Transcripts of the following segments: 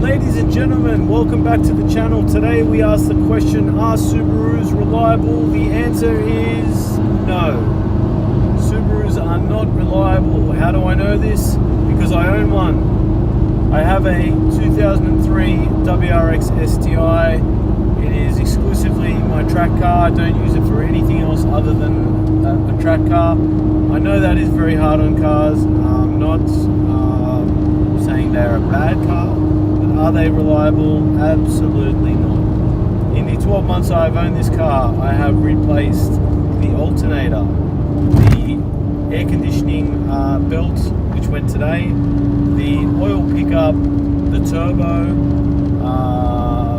Ladies and gentlemen, welcome back to the channel. Today we ask the question, are Subarus reliable? The answer is no. Subarus are not reliable. How do I know this? Because I own one. I have a 2003 WRX STI. It is exclusively my track car. I don't use it for anything else other than a track car. I know that is very hard on cars. I'm not saying they're a bad car. Are they reliable? Absolutely not. In the 12 months I've owned this car, I have replaced the alternator, the air conditioning belt, which went today, the oil pickup, the turbo,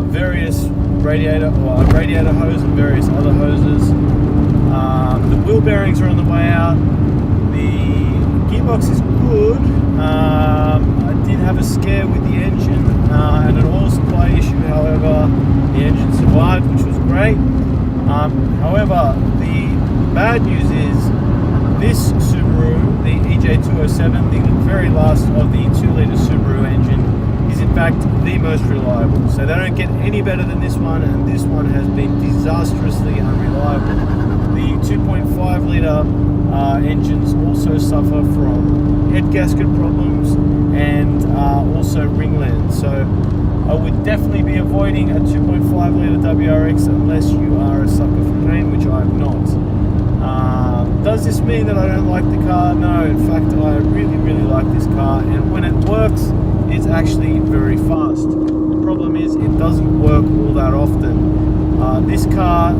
various radiator hose and various other hoses. The wheel bearings are on the way out. The gearbox is good. I did have a scare with the engine and an oil supply issue. However, the engine survived, which was great. However, the bad news is this Subaru, the EJ207, the very last of the 2-litre Subaru engine, is in fact the most reliable. So they don't get any better than this one, and this one has been disastrously unreliable. The 2.5-litre engines also suffer from head gasket problems and also ringland. So I would definitely be avoiding a 2.5-litre WRX unless you are a sucker for pain, which I'm not. Does this mean that I don't like the car? No, in fact I really like this car, and when it works it's actually very fast. The problem is it doesn't work all that often. This car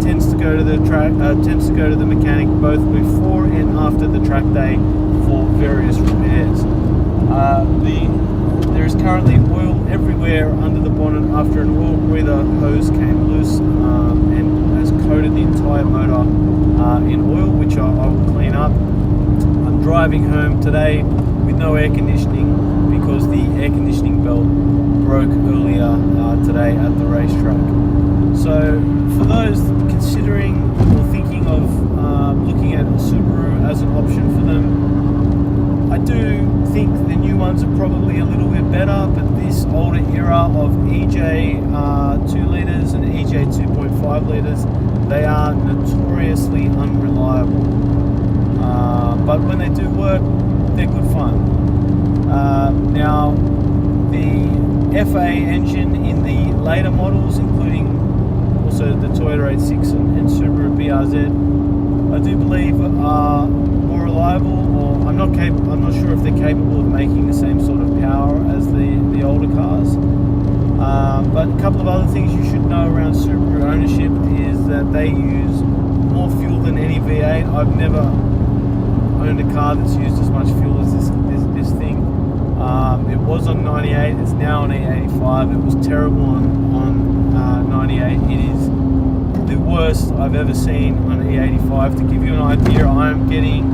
tends to go to the mechanic both before and after the track day for various repairs. There is currently oil everywhere under the bonnet after an oil breather hose came loose and has coated the entire motor in oil, which I will clean up. I'm driving home today with no air conditioning because the air conditioning belt broke earlier today at the racetrack. So for those considering or thinking of looking at Subaru as an option for them, I do think the new ones are probably a little bit better, but this older era of EJ 2 litres and EJ 2.5 litres, they are notoriously unreliable. But when they do work, they're good fun. Now, the FA engine in the later models, including also the Toyota 86 and Subaru BRZ, I do believe are more reliable, or I'm not sure if they're capable of making the same sort of power as the older cars. But a couple of other things you should know around Subaru ownership is that they use more fuel than any V8. I've never owned a car that's used as much fuel as this thing. It was on 98, it's now on E85. It was terrible on 98. It is the worst I've ever seen on E85. To give you an idea, I'm getting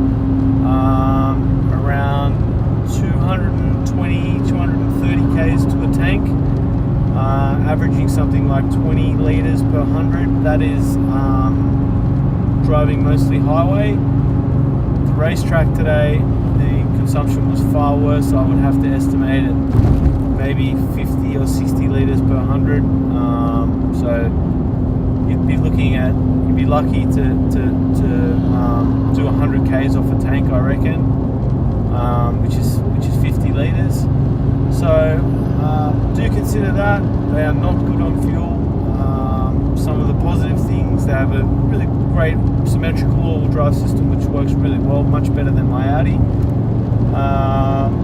around 220, 230 k's to a tank, averaging something like 20 litres per 100. That is driving mostly highway. The racetrack today, the consumption was far worse. I would have to estimate it maybe 50 or 60 litres per 100. So you'd be lucky to do 100 k's off a tank, I reckon, which is 50 litres. So do consider that they are not good on fuel. Some of the positive things, they have a really great symmetrical all-wheel drive system which works really well, much better than my Audi.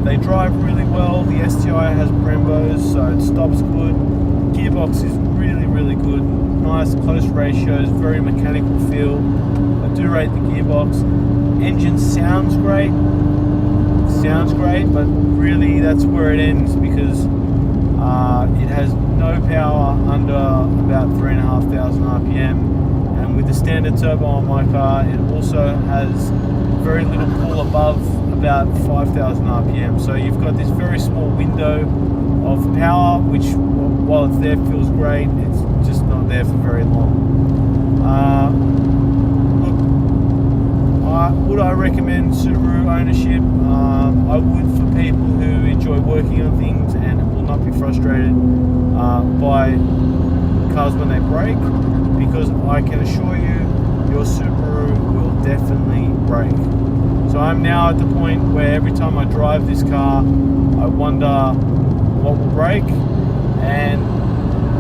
They drive really well. The STI has Brembos, so it stops good. Gearbox is really good. Nice close ratios, very mechanical feel. I do rate the gearbox. Engine sounds great, but really that's where it ends, because it has no power under about 3,500 RPM, and with the standard turbo on my car, it also has very little pull above about 5,000 RPM. So you've got this very small window of power, which while it's there feels great, it's just not there for very long. Would I recommend Subaru ownership? I would, for people who enjoy working on things and will not be frustrated by cars when they brake, because I can assure you your Subaru will definitely brake. So I'm now at the point where every time I drive this car, I wonder what will break, and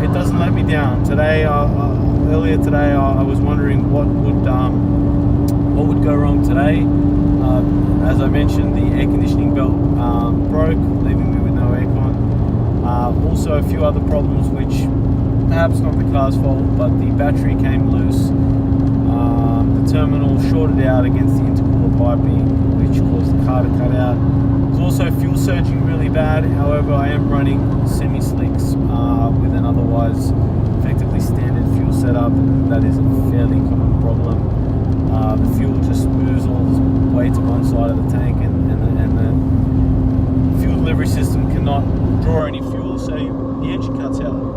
it doesn't let me down. Today, earlier today, I was wondering what would go wrong today. As I mentioned, the air conditioning belt broke, leaving me with no aircon. Also, a few other problems, which perhaps not the car's fault, but the battery came loose. The terminal shorted out against the intercooler piping, which caused the car to cut out. There's also fuel surging really bad. However, I am running semi-slicks with an otherwise effectively standard fuel setup, and that is a fairly common problem. The fuel just moves all this way to one side of the tank, and the fuel delivery system cannot draw any fuel, so the engine cuts out.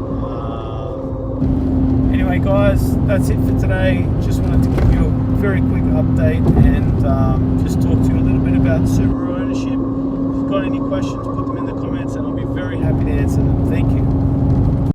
Anyway, guys, that's it for today. Just wanted to give you a very quick update and just talk to you a little bit about Subaru ownership. If you've got any questions, put them in the comments and I'll be very happy to answer them. Thank you.